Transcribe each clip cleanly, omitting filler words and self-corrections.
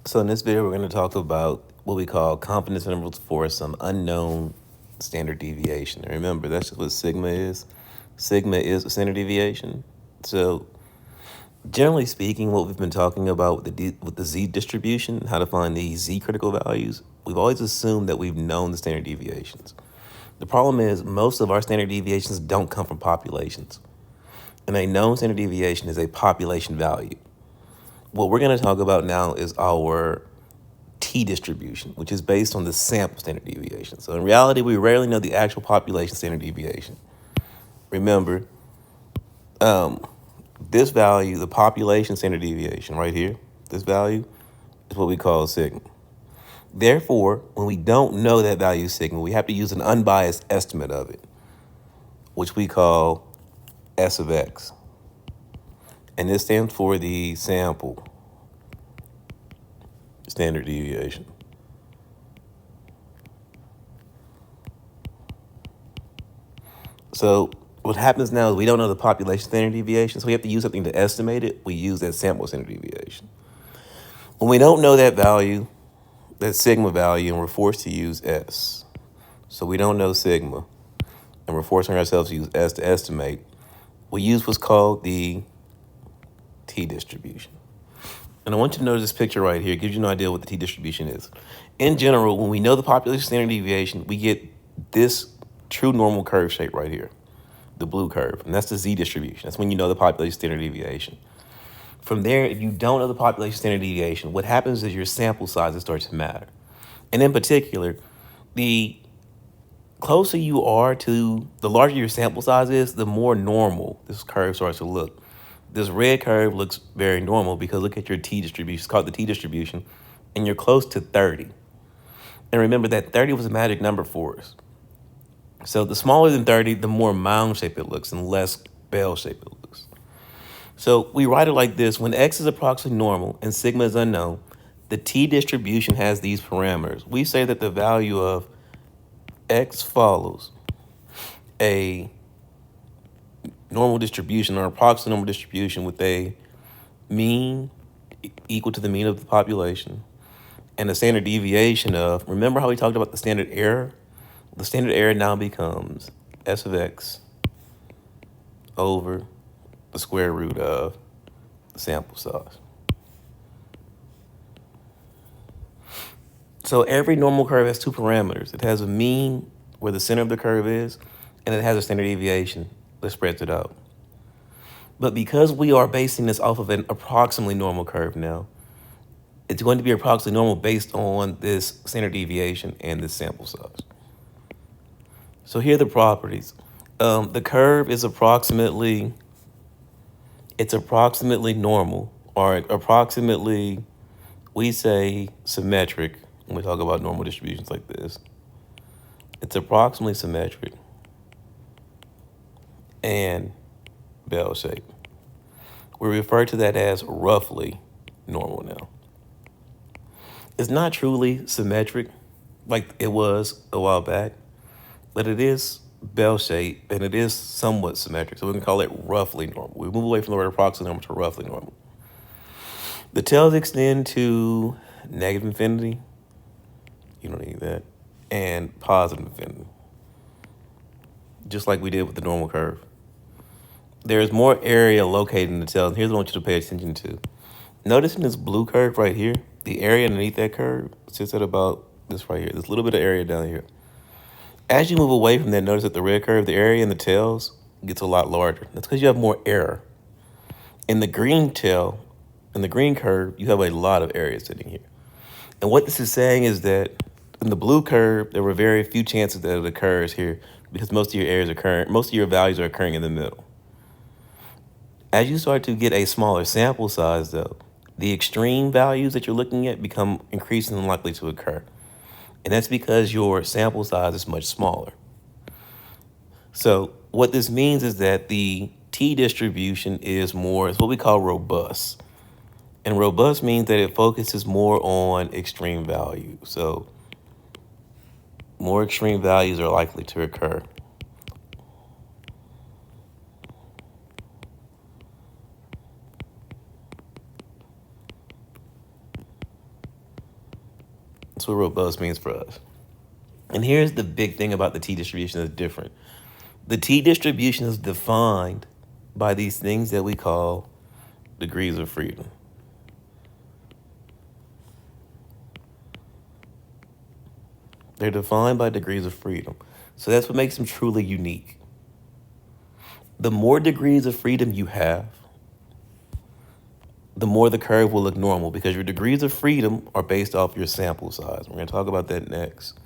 So in this video, we're going to talk about what we call confidence intervals for some unknown standard deviation. And remember, that's just what sigma is. Sigma is a standard deviation. So generally speaking, what we've been talking about with the z distribution, how to find these z critical values, we've always assumed that we've known the standard deviations. The problem is most of our standard deviations don't come from populations. And a known standard deviation is a population value. What we're going to talk about now is our t distribution, which is based on the sample standard deviation. So in reality, we rarely know the actual population standard deviation. Remember, this value, the population standard deviation right here, this value is what we call sigma. Therefore, when we don't know that value sigma, we have to use an unbiased estimate of it, which we call S of x. And this stands for the sample standard deviation. So what happens now is we don't know the population standard deviation, so we have to use something to estimate it. We use that sample standard deviation. When we don't know that value, that sigma value, and we're forced to use S. So we don't know sigma, and we're forcing ourselves to use S to estimate. We use what's called the t distribution. And I want you to notice this picture right here. It gives you an idea what the t distribution is. In general, when we know the population standard deviation, we get this true normal curve shape right here, the blue curve, and that's the z distribution. That's when you know the population standard deviation. From there, if you don't know the population standard deviation, what happens is your sample sizes start to matter. And in particular, the closer you are to, the larger your sample size is, the more normal this curve starts to look. This red curve looks very normal because look at your t distribution. It's called the t distribution, and you're close to 30. And remember that 30 was a magic number for us. So the smaller than 30, the more mound shape it looks and less bell shape it looks. So we write it like this: when x is approximately normal and sigma is unknown, the t distribution has these parameters. We say that the value of x follows a normal distribution or approximate normal distribution with a mean equal to the mean of the population and a standard deviation of, remember how we talked about the standard error? The standard error now becomes S of x over the square root of the sample size. So every normal curve has two parameters. It has a mean where the center of the curve is, and it has a standard deviation that spreads it out. But because we are basing this off of an approximately normal curve now, it's going to be approximately normal based on this standard deviation and this sample size. So here are the properties. The curve is approximately normal, or approximately, we say symmetric when we talk about normal distributions like this. It's approximately symmetric and bell shaped. We refer to that as roughly normal now. It's not truly symmetric like it was a while back, but it is bell shaped and it is somewhat symmetric. So we can call it roughly normal. We move away from the word approximately normal to roughly normal. The tails extend to negative infinity. You don't need that. And positive infinity. Just like we did with the normal curve. There's more area located in the tails. And here's what I want you to pay attention to. Notice in this blue curve right here, the area underneath that curve sits at about this right here. This little bit of area down here. As you move away from that, notice that the red curve, the area in the tails gets a lot larger. That's because you have more error. In the green tail, in the green curve, you have a lot of area sitting here. And what this is saying is that in the blue curve, there were very few chances that it occurs here because most of your values are occurring in the middle. As you start to get a smaller sample size, though, the extreme values that you're looking at become increasingly likely to occur. And that's because your sample size is much smaller. So what this means is that the t distribution is what we call robust. And robust means that it focuses more on extreme value. So more extreme values are likely to occur. That's what robust means for us. And here's the big thing about the t-distribution that's different. The t-distribution is defined by these things that we call degrees of freedom. They're defined by degrees of freedom. So that's what makes them truly unique. The more degrees of freedom you have, the more the curve will look normal, because your degrees of freedom are based off your sample size. We're going to talk about that next.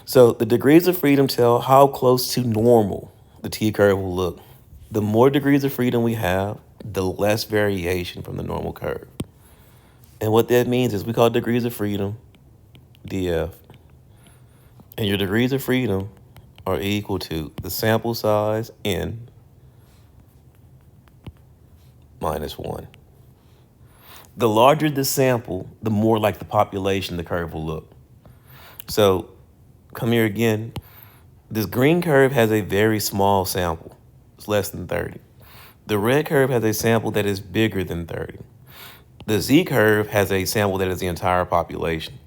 So the degrees of freedom tell how close to normal the t-curve will look. The more degrees of freedom we have, the less variation from the normal curve. And what that means is we call degrees of freedom df. And your degrees of freedom are equal to the sample size n minus 1. The larger the sample, the more like the population the curve will look. So come here again. This green curve has a very small sample. It's less than 30. The red curve has a sample that is bigger than 30. The Z curve has a sample that is the entire population.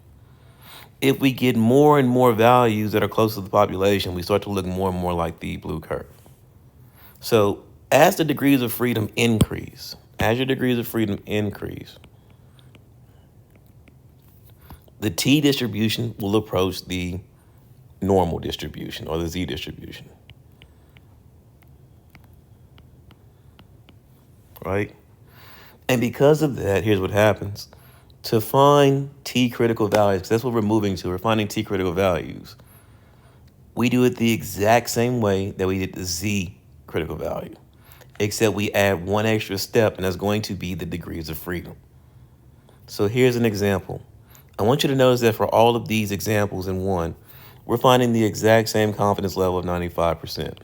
If we get more and more values that are close to the population, we start to look more and more like the blue curve. So as the degrees of freedom increase, as your degrees of freedom increase, the t distribution will approach the normal distribution or the z distribution, right? And because of that, here's what happens. To find t critical values, because that's what we're moving to, we're finding t critical values, we do it the exact same way that we did the z critical value, except we add one extra step, and that's going to be the degrees of freedom. So here's an example. I want you to notice that for all of these examples in one, we're finding the exact same confidence level of 95%.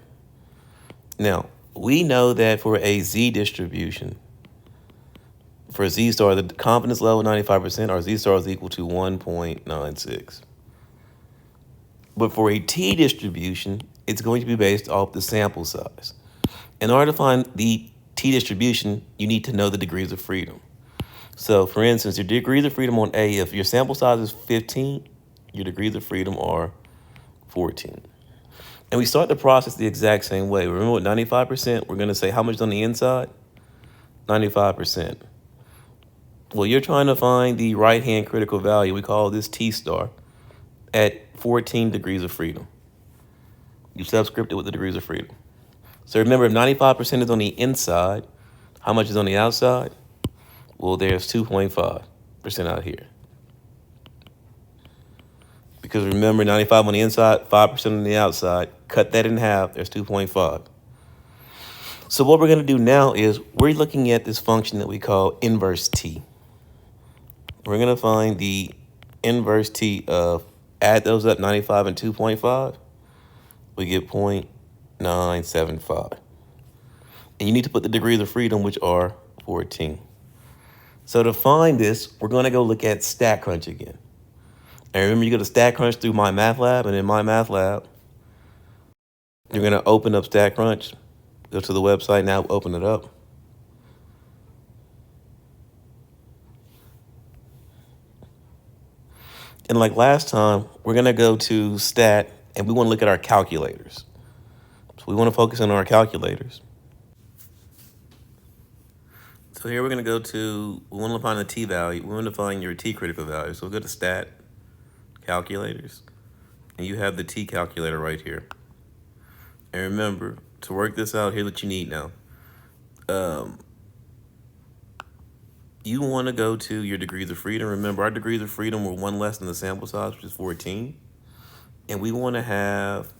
Now, we know that for a z distribution, for z star, the confidence level 95%, our z star is equal to 1.96. But for a t distribution, it's going to be based off the sample size. In order to find the t distribution, you need to know the degrees of freedom. So for instance, your degrees of freedom on A, if your sample size is 15, your degrees of freedom are 14. And we start the process the exact same way. Remember with 95%, we're going to say how much is on the inside? 95%. Well, you're trying to find the right-hand critical value. We call this T star at 14 degrees of freedom. You subscript it with the degrees of freedom. So remember, if 95% is on the inside, how much is on the outside? Well, there's 2.5% out here. Because remember, 95 on the inside, 5% on the outside. Cut that in half, there's 2.5. So what we're going to do now is we're looking at this function that we call inverse t. We're going to find the inverse t of, add those up, 95 and 2.5. We get 0.975. And you need to put the degrees of freedom, which are 14. So to find this, we're going to go look at StatCrunch again. And remember, you go to StatCrunch through MyMathLab, and in MyMathLab, you're going to open up StatCrunch. Go to the website now, open it up. And like last time, we're going to go to Stat, and we want to look at our calculators. So we want to focus on our calculators. So here we're going to go to, we want to find the t value. We want to find your t critical value. So we'll go to Stat, Calculators, and you have the t calculator right here. And remember, to work this out, here's what you need now. You want to go to your degrees of freedom. Remember, our degrees of freedom were one less than the sample size, which is 14. And we want to have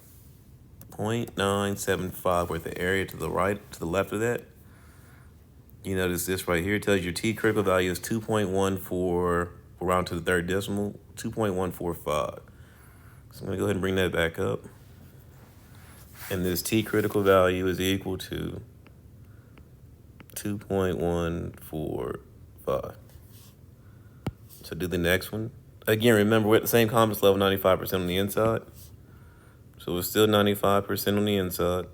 0.975 worth the area to the right, to the left of that. You notice this right here tells your t critical value is 2.14, we'll round to the third decimal, 2.145. So I'm going to go ahead and bring that back up. And this t critical value is equal to 2.145. So do the next one. Again, remember, we're at the same confidence level, 95% on the inside. So we're still 95% on the inside.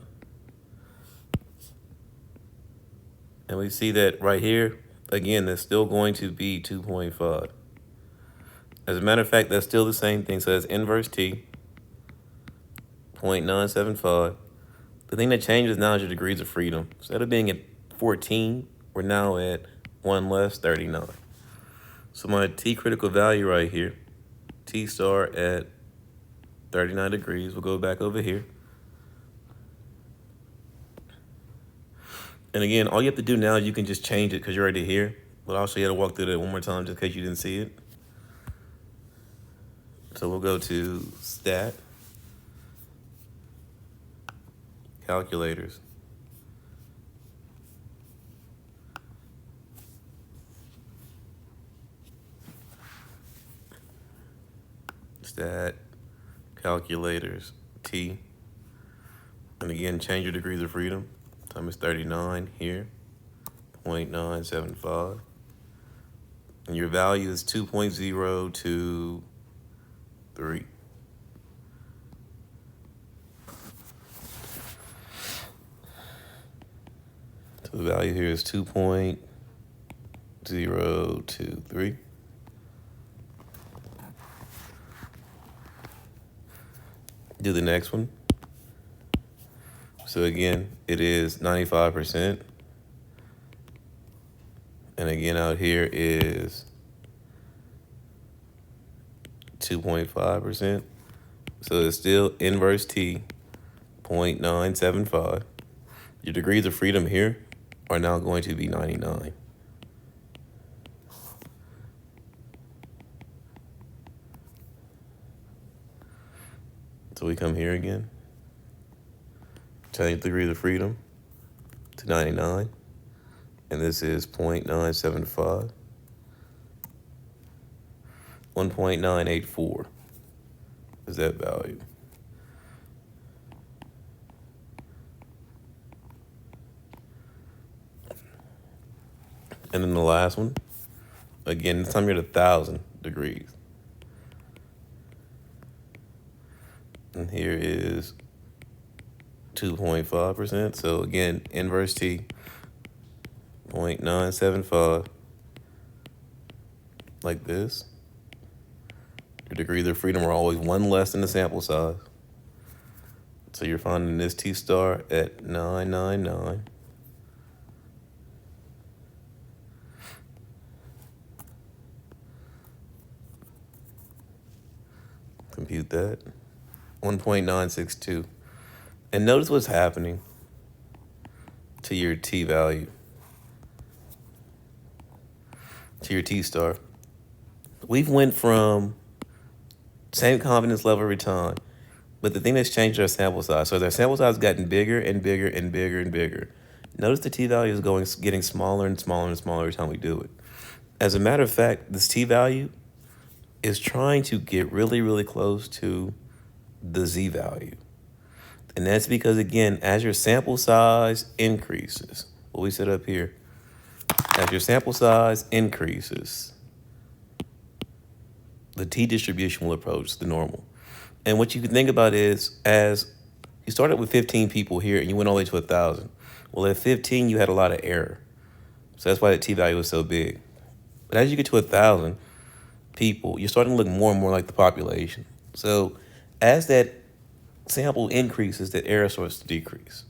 And we see that right here, again, that's still going to be 2.5. As a matter of fact, that's still the same thing. So that's inverse t, 0.975. The thing that changes now is your degrees of freedom. Instead of being at 14, we're now at 1 less 39. So my t critical value right here, t star at 39 degrees, we'll go back over here. And again, all you have to do now is you can just change it because you're already here. But I'll show you how to walk through that one more time just in case you didn't see it. So we'll go to stat, calculators. Stat, calculators, T. And again, change your degrees of freedom. Time is 39 here, 0.975. And your value is 2.023. So the value here is 2.023. Do the next one. So again, it is 95%. And again, out here is 2.5%. So it's still inverse T, 0.975. Your degrees of freedom here are now going to be 99. So we come here again, change degrees of freedom to 99, and this is 0.975, 1.984 is that value. And then the last one, again, this time you're at 1,000 degrees. And here is 2.5%. So again, inverse T, 0.975, like this. Your degrees of freedom are always one less than the sample size. So you're finding this T star at 999. Compute that. 1.962. And notice what's happening to your T value, to your T star. We've went from same confidence level every time, but the thing that's changed is our sample size. So as our sample size has gotten bigger and bigger and bigger and bigger, notice the T value is getting smaller and smaller and smaller every time we do it. As a matter of fact, this T value is trying to get really, really close to the Z value. And that's because, again, as your sample size increases, what we set up here, as your sample size increases, the T distribution will approach the normal. And what you can think about is, as you started with 15 people here and you went all the way to 1,000. Well, at 15, you had a lot of error. So that's why the T value was so big. But as you get to 1,000 people, you're starting to look more and more like the population. So as that sample increases, that error starts to decrease.